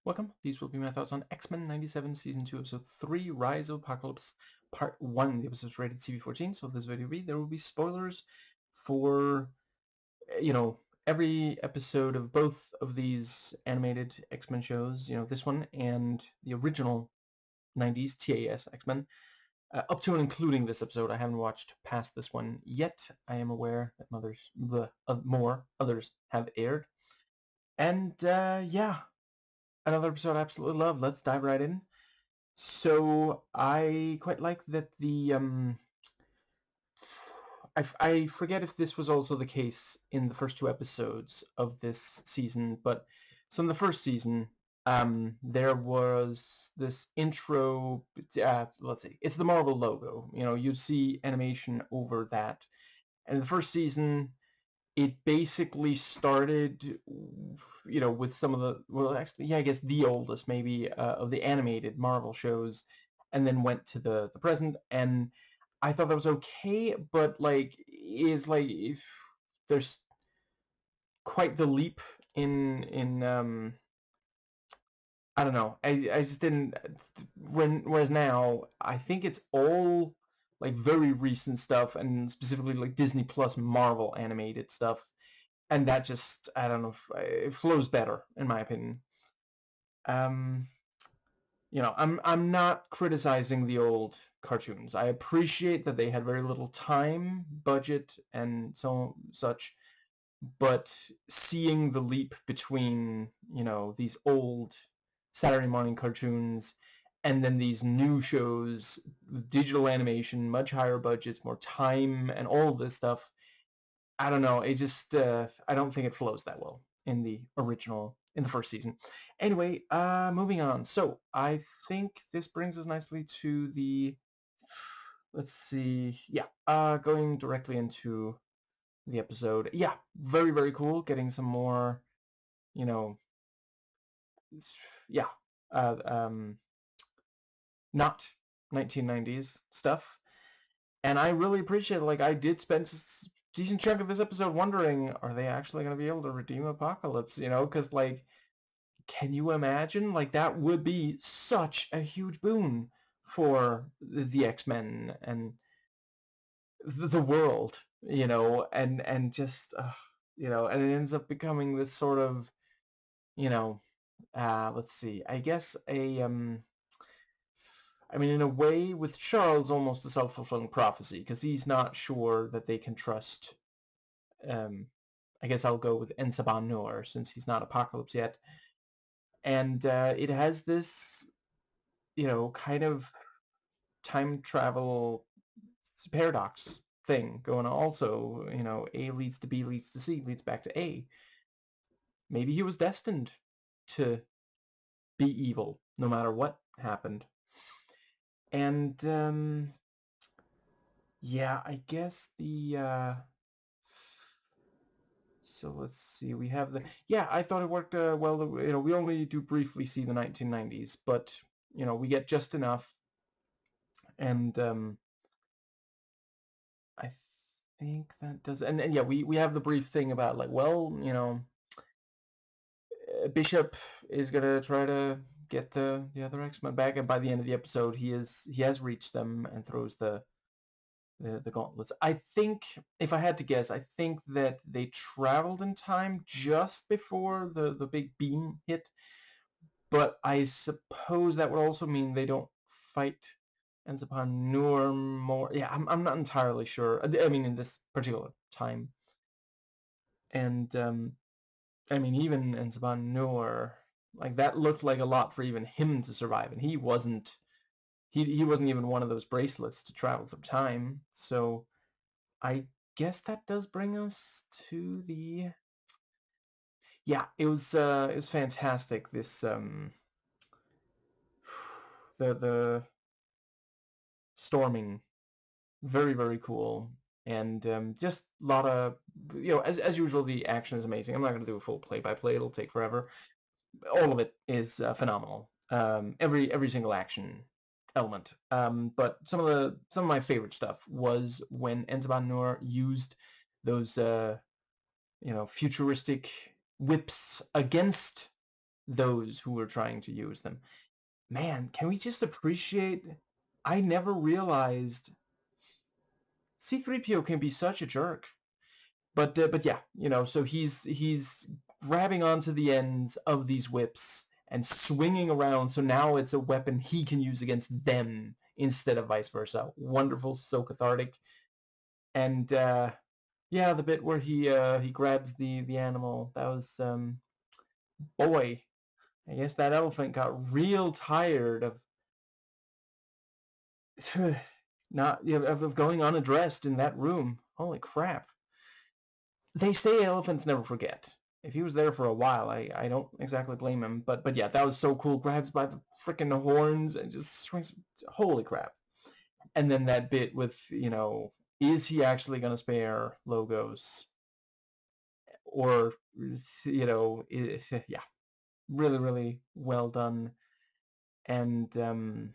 Welcome. These will be my thoughts on X-Men 97 Season 2, Episode 3, Rise of Apocalypse, Part 1. The episode is rated CV-14, so if this video there will be spoilers for, every episode of both of these animated X-Men shows, this one and the original 90s TAS X-Men, up to and including this episode. I haven't watched past this one yet. I am aware that more others have aired. And, yeah. Another episode I absolutely love. Let's dive right in. So I quite like that I forget if this was also the case in the first two episodes of this season, but so in the first season, there was this intro. Let's see, it's the Marvel logo. You see animation over that, and in the first season, it basically started, with some of I guess the oldest maybe of the animated Marvel shows, and then went to the present. And I thought that was okay, but if there's quite the leap in I don't know. I just didn't. Whereas now, I think it's all like very recent stuff, and specifically like Disney Plus Marvel animated stuff, and that just, I don't know, it flows better in my opinion. Um, I'm not criticizing the old cartoons. I appreciate that they had very little time, budget, and such, but seeing the leap between, these old Saturday morning cartoons and then these new shows with digital animation, much higher budgets, more time, and all of this stuff, I don't know. It just, I don't think it flows that well in the first season. Anyway, moving on. So I think this brings us nicely to let's see. Yeah, going directly into the episode. Yeah, very, very cool. Getting some more, you know, yeah, uh, um, not 1990s stuff. And I really appreciate it. Like, I did spend a decent chunk of this episode wondering, are they actually going to be able to redeem Apocalypse? Because, like, can you imagine? Like, that would be such a huge boon for the X-Men and the world, and just, and it ends up becoming this sort of, you know, let's see, I guess I mean, in a way, with Charles, almost a self-fulfilling prophecy, because he's not sure that they can trust, um, I guess I'll go with Ensaban Nur, since he's not Apocalypse yet. And it has this, kind of time travel paradox thing going on also. A leads to B, leads to C, leads back to A. Maybe he was destined to be evil, no matter what happened. And, yeah, I guess so let's see, we have yeah, I thought it worked well. We only do briefly see the 1990s, but, we get just enough. And I think that does, and yeah, we have the brief thing about, like, well, Bishop is gonna try to get the other X-Men back, and by the end of the episode, he has reached them and throws the gauntlets. I think, if I had to guess, I think that they traveled in time just before the big beam hit, but I suppose that would also mean they don't fight Enzapon Nur more. Yeah, I'm not entirely sure. I mean, in this particular time. And I mean, even Enzapon Nur, like, that looked like a lot for even him to survive, and he wasn't even one of those bracelets to travel through time. So I guess that does bring us to yeah, it was fantastic, this the storming, very, very cool. And just a lot of, as usual, the action is amazing. I'm not going to do a full play-by-play, it'll take forever. All of it is phenomenal. Every single action element. But some of my favorite stuff was when Enzaban Nur used those futuristic whips against those who were trying to use them. Man, can we just appreciate... I never realized C-3PO can be such a jerk. But yeah, so he's grabbing onto the ends of these whips and swinging around, so now it's a weapon he can use against them instead of vice versa. Wonderful, so cathartic. And yeah, the bit where he grabs the animal, that was boy, I guess that elephant got real tired of not of going unaddressed in that room. Holy crap. They say elephants never forget. If he was there for a while, I don't exactly blame him. But yeah, that was so cool. Grabs by the freaking horns and just swings. Holy crap. And then that bit with, is he actually going to spare Logos? Or, yeah, really, really well done. And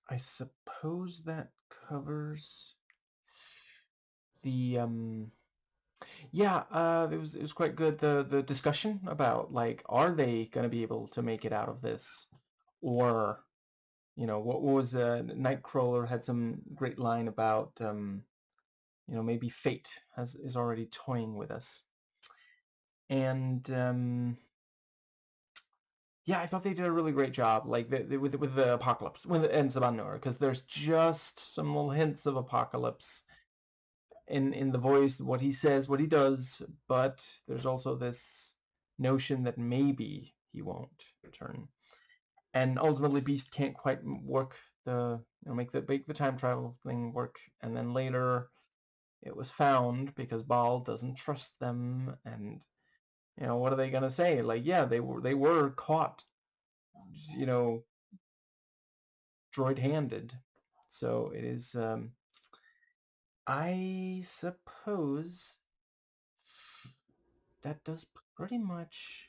I suppose that covers the... Yeah, it was quite good, the discussion about, like, are they going to be able to make it out of this? Or, what was Nightcrawler had some great line about, maybe fate is already toying with us. And yeah, I thought they did a really great job, like with the Apocalypse, and Saban Noir, because there's just some little hints of Apocalypse in the voice, what he says, what he does, but there's also this notion that maybe he won't return. And ultimately Beast can't quite work make the time travel thing work, and then later it was found because Baal doesn't trust them, and what are they gonna say? Like, yeah, they were caught, droid handed. So it is I suppose that does pretty much...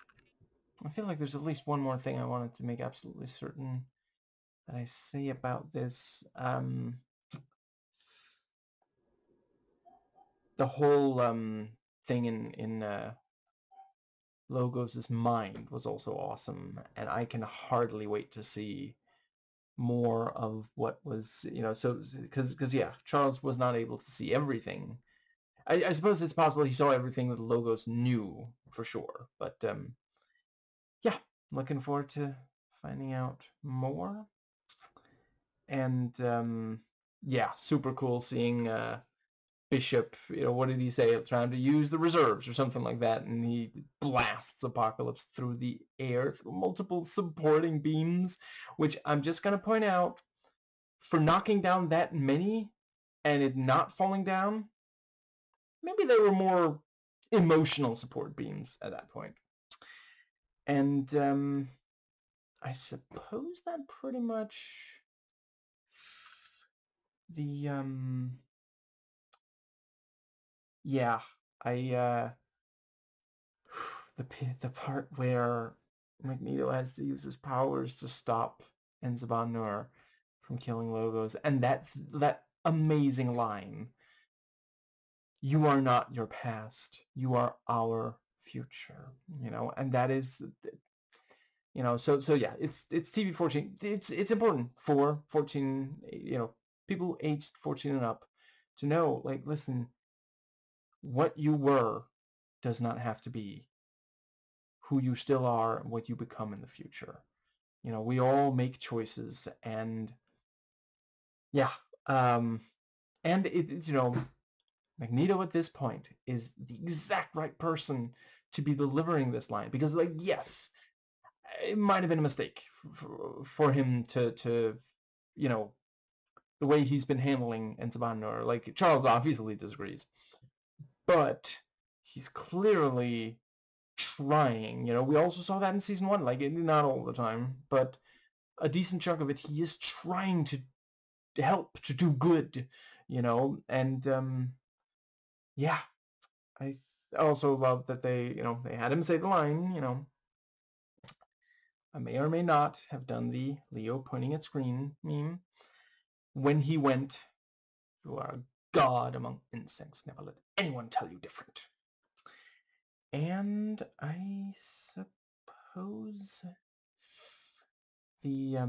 I feel like there's at least one more thing I wanted to make absolutely certain that I say about this. The whole thing in Logos' mind was also awesome, and I can hardly wait to see more of what was, so, because yeah, Charles was not able to see everything. I suppose it's possible he saw everything that Logos knew for sure, but yeah, looking forward to finding out more. And yeah, super cool seeing Bishop, what did he say? Trying to use the reserves or something like that, and he blasts Apocalypse through the air through multiple supporting beams, which I'm just going to point out, for knocking down that many and it not falling down, maybe there were more emotional support beams at that point. And I suppose that pretty much the yeah, I the part where Magneto has to use his powers to stop Enzaban Nur from killing Logos, and that amazing line, "You are not your past, you are our future," and that is, so yeah, it's TV 14. It's important for 14, people aged 14 and up to know, like, listen, what you were does not have to be who you still are and what you become in the future. We all make choices, and yeah, and it's, Magneto at this point is the exact right person to be delivering this line, because, like, yes, it might have been a mistake for him to the way he's been handling Esteban, or, like, Charles obviously disagrees, but he's clearly trying. We also saw that in season 1, like, not all the time, but a decent chunk of it, he is trying to help, to do good, and yeah, I also love that they had him say the line, I may or may not have done the Leo pointing at screen meme, when he went, "You are a god among insects, never let anyone tell you different." And I suppose the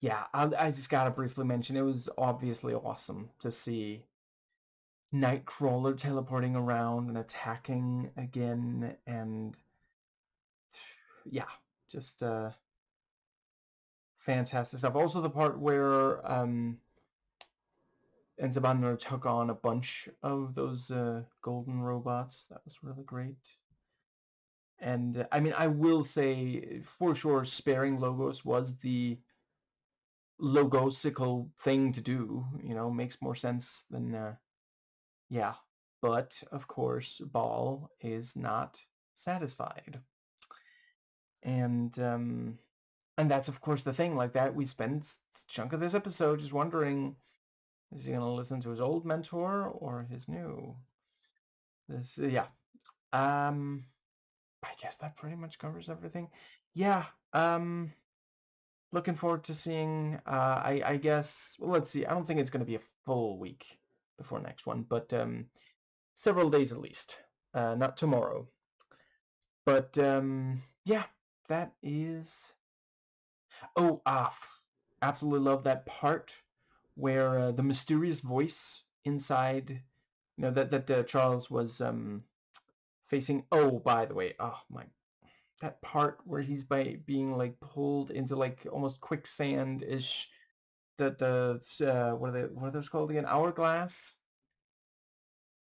yeah, I just gotta briefly mention it was obviously awesome to see Nightcrawler teleporting around and attacking again, and yeah, just fantastic stuff. Also, the part where Enzabando took on a bunch of those golden robots, that was really great. And I mean, I will say for sure, sparing Logos was the logosical thing to do. You know, makes more sense than yeah. But of course, Ball is not satisfied, and that's of course the thing. Like that, we spend a chunk of this episode just wondering: is he gonna listen to his old mentor or his new? This, yeah. Um, I guess that pretty much covers everything. Yeah. Looking forward to seeing. I guess. Well, let's see. I don't think it's gonna be a full week before next one, but several days at least. Not tomorrow. But yeah, that is. Oh, absolutely love that part where the mysterious voice inside, that Charles was facing. Oh, by the way, oh my, that part where he's being like pulled into like almost quicksand-ish. The what are those called again? Hourglass.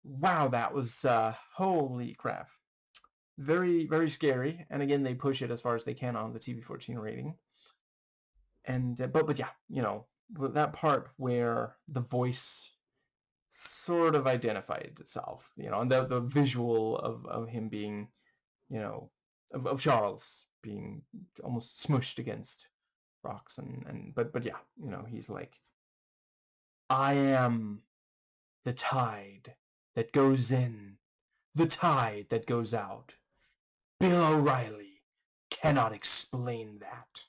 Wow, that was holy crap. Very, very scary. And again, they push it as far as they can on the TV-14 rating. And but yeah, that part where the voice sort of identified itself, and the visual of him being, of Charles being almost smushed against rocks, and but yeah, he's like, I am the tide that goes in, the tide that goes out. Bill O'Reilly cannot explain that.